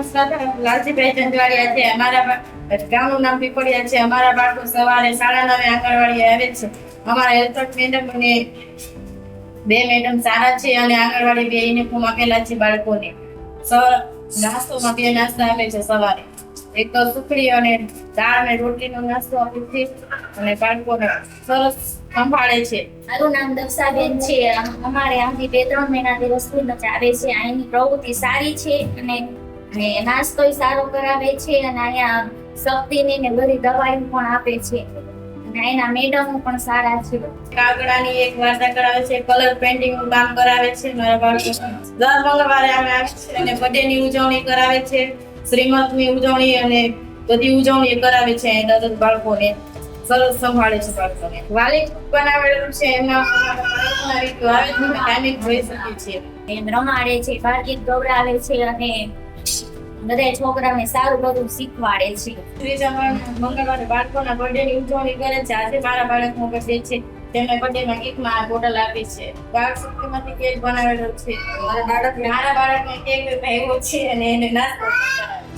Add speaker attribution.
Speaker 1: નમસ્કાર, લાલજીભાઈ ચંદવાડિયા છે. અમારા ગામનું નામ પીપળિયા છે. અમારા બાળકો સવારે 9:30 આંગણવાડી આવે છે. અમારા હેલ્પર મેડમ અને બે મેડમ સારા છે અને આંગણવાડી બે યુનિફોર્મ આપેલા છે બાળકોને. નાસ્તોમાં બે નાસ્તા આપે છે સવારે. એક તો સુખડી અને દાળ અને રોટલીનો નાસ્તો આપે છે અને બાળકોને સરસ સંભાળે છે.
Speaker 2: મારું નામ દક્ષાબેન છે. અમારે આથી 2-3 મહિનાથી વસ્તુ ચાલે છે. અહીંની પ્રવૃત્તિ સારી છે અને નાસ્તોય સારો કરાવે છે અને અહીંયા શક્તિની ને બધી દવાઈ પણ આપે છે અને અહીંના મેડમો પણ સારા છે.
Speaker 1: કાગડાની એક વાર્તા કરાવે છે, કલર પેઇન્ટિંગ નું કામ કરાવે છે મારા બાળકો. દર મંગળવારે અમે આવે છે અને બર્થડે ની ઉજવણી કરાવે છે, શ્રીમત ની ઉજવણી અને બધી ઉજવણી કરાવે છે. દરેક બાળકોને સરસ સંભાળે છે બાળકોને. વાલી બનાવેલું છે એમના આવે ટાઈમિંગ જોઈ શકીએ છીએ.
Speaker 2: એમ રમાડે છે, બાળકી ગૌરાવે છે અને બધા છોકરાઓને સારું બધું શીખવાડે છે.
Speaker 1: ત્રીજા મંગળવારે બાળકોના બર્થડે ની ઉજવણી કરે છે. આજે મારા બાળકનો બર્થડે છે, તેમને બર્થડે માં કેકમાં બોટલ આપી છે. બાળ શક્તિમાંથી કેક બનાવેલો છે. મારા બાળકને કેક ભાવ્યો છે અને એને નાસ્તો કરાવ્યો.